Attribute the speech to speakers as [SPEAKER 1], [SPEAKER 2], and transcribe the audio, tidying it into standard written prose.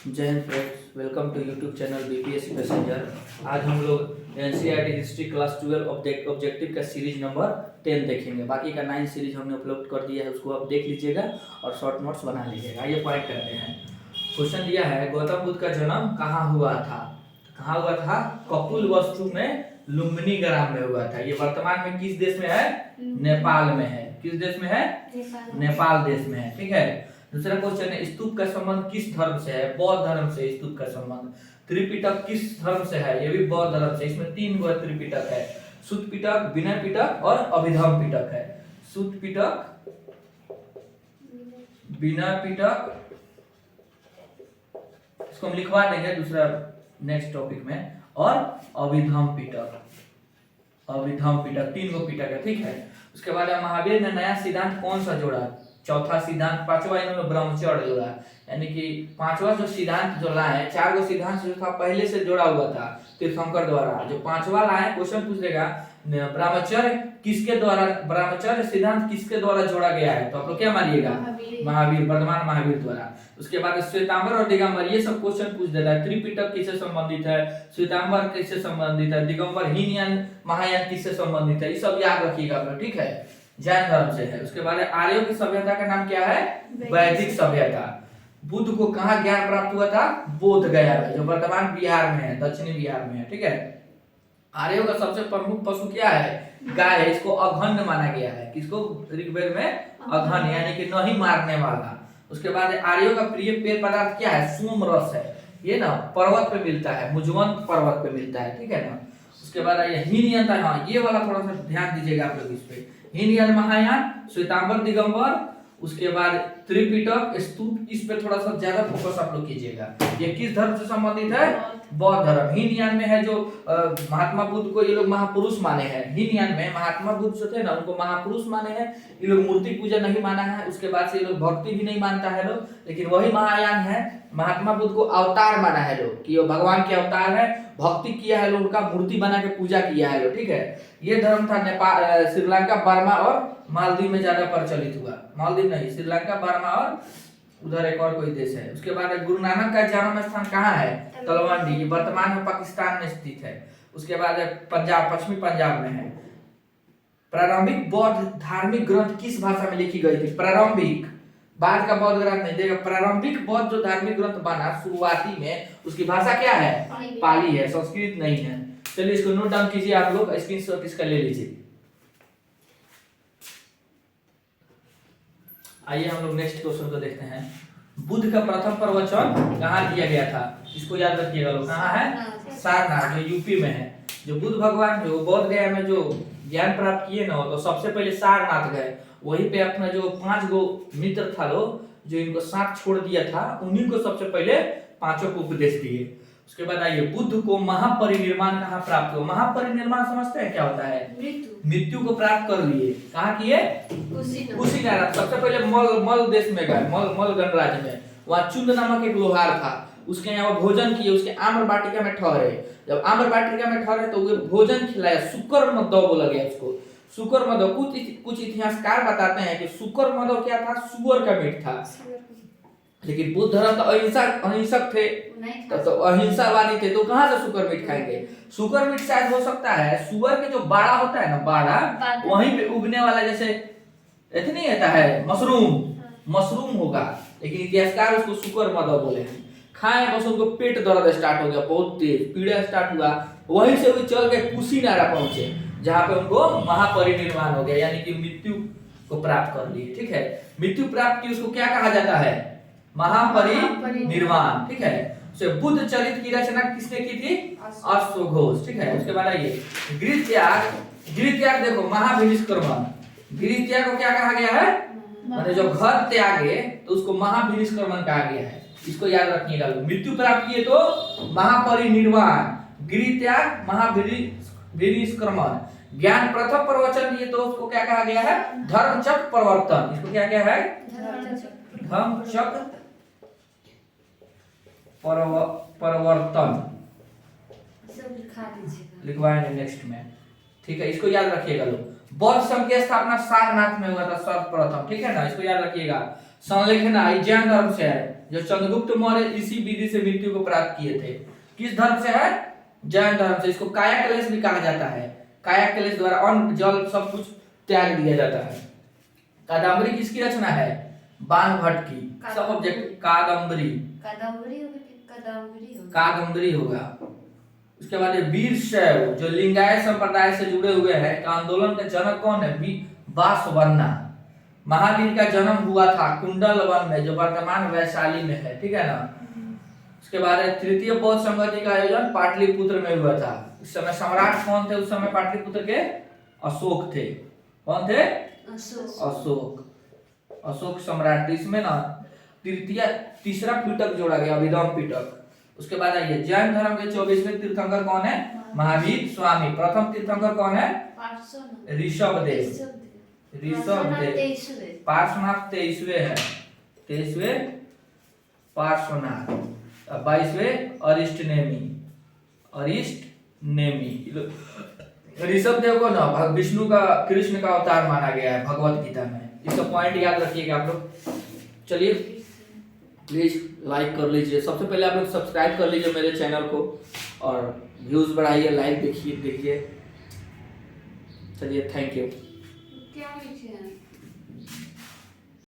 [SPEAKER 1] जय हिंद friends, welcome to YouTube channel BPSC passenger. आज हम लोग एनसीईआरटी हिस्ट्री क्लास 12 ऑब्जेक्टिव का सीरीज नंबर 10 देखेंगे। बाकी का 9 सीरीज हमने अपलोड कर दिया है, उसको आप देख लीजिएगा और शॉर्ट नोट्स बना लीजिएगा। ये पॉइंट करते हैं। क्वेश्चन दिया है, गौतम बुद्ध का जन्म कहाँ हुआ था? कहाँ हुआ था? कपिलवस्तु में लुम्बिनी ग्राम में हुआ था। ये वर्तमान में किस देश में है? नेपाल में है। किस देश में है? नेपाल देश में है। ठीक है। दूसरा क्वेश्चन है, स्तूप का संबंध किस धर्म से है? बौद्ध धर्म से स्तूप का संबंध। त्रिपिटक किस धर्म से है? ये भी बौद्ध धर्म से। इसमें 3 गो त्रिपिटक है, सुत्त पिटक, विनय पिटक और अभिधम पिटक है। सुत्त पिटक, विनय पिटक, इसको हम लिखवा देंगे दूसरा नेक्स्ट टॉपिक में, और अभिधम पिटक। अभिधम पिटक 3 गो पिटक है। ठीक है। उसके बाद महावीर ने नया सिद्धांत कौन सा जोड़ा? चौथा सिद्धांत। पांचवा इन्होंने ब्रह्मचर्य जोड़ा, यानी कि पांचवा जो सिद्धांत जो लाए, 4 गो सिद्धांत जो था पहले से जोड़ा हुआ था तीर्थंकर द्वारा। जो पांचवा लाए, क्वेश्चन पूछ देगा ब्रह्मचर्य किसके द्वारा, ब्रह्मचर्य सिद्धांत किसके द्वारा जोड़ा गया है? तो आप लोग क्या मानिएगा? महावीर, वर्धमान महावीर द्वारा। उसके बाद श्वेतांबर और दिगंबर, ये सब क्वेश्चन पूछ देता है। त्रिपिटक किससे संबंधित है? श्वेतांबर किससे संबंधित है? दिगंबर हीनयान महायान किससे संबंधित है? ये सब याद रखिएगा आप लोग। ठीक है। जैन धर्म से है। उसके बाद आर्यों की सभ्यता का नाम क्या है? वैदिक सभ्यता। बुद्ध को कहाँ ज्ञान प्राप्त हुआ था? बोध गया में, जो वर्तमान बिहार में है, दक्षिणी बिहार में है। ठीक है। आर्यों का सबसे प्रमुख पशु क्या है? गाय है। इसको अघन्य माना गया है। किसको? ऋग्वेद में अघन्य, यानी कि नहीं मारने वाला। उसके बाद आर्यों का प्रिय पेय पदार्थ क्या है? सोम रस है। ये ना पर्वत पे मिलता है, मुजवंत पर्वत पे मिलता है। ठीक है ना। उसके बाद हीनयान, हाँ ये वाला थोड़ा सा ध्यान दीजिएगा आप लोग इस पे। हीनयान महायान, श्वेतांबर दिगंबर, उसके बाद त्रिपिटक, स्तूप, इस पे थोड़ा सा ज्यादा फोकस आप लोग कीजिएगा। ये किस धर्म से संबंधित है? बौद्ध धर्म। हीनयान में है जो महात्मा बुद्ध को ये लोग महापुरुष माने हैं। हीनयान में महात्मा बुद्ध जो थे ना, उनको महापुरुष माने हैं। ये लोग मूर्ति पूजा नहीं माना है। उसके बाद से ये लोग भक्ति भी नहीं मानता है लोग। लेकिन वही महायान है, महात्मा बुद्ध को अवतार माना है लोग, कि वो भगवान के अवतार है। भक्ति किया है लोग, उनका मूर्ति बना के पूजा किया है लोग। ठीक है। ये धर्म था नेपाल, श्रीलंका, बर्मा और मालदीव में ज्यादा प्रचलित हुआ। मालदीव नहीं, श्रीलंका, बर्मा और उधर एक और कोई देश है। उसके बाद गुरु नानक का जन्म स्थान कहाँ है? तलवंडी, ये वर्तमान में पाकिस्तान में स्थित है। उसके बाद पंजाब, पश्चिमी पंजाब में है। प्रारंभिक बौद्ध धार्मिक ग्रंथ किस भाषा में लिखी गई थी? प्रारंभिक, बाद का बौद्ध ग्रंथ नहीं देगा। प्रारंभिक बौद्ध जो धार्मिक ग्रंथ बना शुरुआती में, उसकी भाषा क्या है? पाली है, संस्कृत नहीं है। चलिए इसको नोट डाउन कीजिए आप लोग, स्क्रीनशॉट इसका ले लीजिए। आइए हम लोग नेक्स्ट क्वेश्चन को देखते हैं। बुद्ध का प्रथम प्रवचन कहाँ दिया गया था? इसको याद रखिएगा लोग। कहाँ है? सारनाथ, जो यूपी में है। जो बुद्ध भगवान जो बोध गया में जो ज्ञान प्राप्त किए ना, तो सबसे पहले सारनाथ गए। वहीं पे अपना जो 5 गो मित्र था लोग, जो इनको साथ छोड़ दिया था, उन्हीं को सबसे पहले 5 को उपदेश दिए। उसके बाद आइए, बुद्ध को महापरिनिर्वाण कहाँ प्राप्त हुआ? महापरिनिर्वाण समझते हैं क्या होता है? मृत्यु को प्राप्त कर लिए। कहाँ किए? कुशीनगर। सबसे पहले मल देश में गए, मल गणराज्य में। वहाँ चुंद नामक एक लोहार था, उसके यहाँ भोजन किए। उसके आम्र वाटिका में ठहरे। जब आम्र वाटिका में ठहरे तो वे भोजन खिलाया। शुक्र मदव बोला गया उसको, शुक्र मदव। कुछ इतिहासकार बताते हैं कि शुक्र मदव क्या था? सुअर का मीट था। लेकिन बुद्ध धर्म तो अहिंसक थे, तो अहिंसावादी थे, तो कहाँ से शुक्र मीट खाएंगे? शुक्र मीट शायद हो सकता है सुअर के जो बाड़ा होता है ना, बाड़ा वहीं पे उगने वाला, जैसे इतनी आता है मशरूम होगा। लेकिन इतिहासकार उसको शुक्र मदव बोले हैं। खाए, बस उनको पेट दर्द स्टार्ट हो गया, बहुत तेज पीड़ा स्टार्ट हुआ। वहीं से वो चल के कुशीनगर पहुंचे, जहाँ पे उनको महापरिनिर्वाण हो गया, यानी कि मृत्यु को प्राप्त कर लिए। ठीक है। मृत्यु प्राप्त की उसको क्या कहा जाता है? महापरिनिर्वाण। ठीक है। बुद्ध चरित की रचना किसने की थी? अश्वघोष। ठीक है। उसके बाद आइए, गृह त्याग देखो, महाभिनिष्क्रमण। गृह त्याग को क्या कहा गया है? माने जो घर त्यागे तो उसको महाभिनिष्क्रमण कहा गया है। इसको याद रखिएगा। मृत्यु प्राप्त किए तो महापरिनिर्वाण, गृह त्याग, महाभिनिष्क्रमण। ज्ञान प्रथम प्रवचन दिए तो उसको क्या कहा गया है? धर्मचक्र प्रवर्तन। इसको क्या क्या है? धर्मचक्र प्रवर्तन लिखवाएंगे नेक्स्ट में। ठीक है। इसको याद रखिएगा लोग। बौद्ध संघ की स्थापना सारनाथ में हुआ था सर्वप्रथम। ठीक है ना, इसको याद रखिएगा। संलेखना जैन धर्म से है। जो चंद्रगुप्त मौर्य इसी विधि से मृत्यु को प्राप्त किए थे। किस धर्म से है? जैन धर्म से। इसको काया कलेश भी कहा जाता है। काया कलेश द्वारा अन्न जल सब कुछ त्याग दिया जाता है। कादम्बरी किसकी रचना है? बाण भट्ट की। सब ऑब्जेक्ट कादम्बरी कादम्बरी होगा। उसके बाद वीर शैव जो लिंगायत संप्रदाय से जुड़े हुए हैं, आंदोलन के जनक कौन है? बासवन्ना। महावीर का जन्म हुआ था कुंडलवन में, जो वर्तमान वैशाली में है, ठीक है ना। उसके बाद तृतीय बौद्ध संगति का आयोजन पाटलिपुत्र में हुआ था। उस समय सम्राट कौन थे? उस समय पाटलिपुत्र के अशोक थे। कौन थे? अशोक सम्राट। इसमें ना तीसरा पिटक जोड़ा गया, अभिधम पिटक। उसके बाद आइए जैन धर्म के 24वें तीर्थंकर कौन है? महावीर स्वामी। प्रथम तीर्थंकर कौन है? ऋषभदेव। पार्श्वनाथ 23वें है। 23वें पार्श्वनाथ। 22वें अरिष्टनेमी। ऋषभदेव को ना विष्णु का, कृष्ण का अवतार माना गया है भगवत गीता में। इसका पॉइंट याद रखिएगा आप लोग। चलिए प्लीज लाइक कर लीजिए। सबसे पहले आप लोग सब्सक्राइब कर लीजिए मेरे चैनल को और व्यूज बढ़ाइए, लाइक देखिए। चलिए थैंक यू।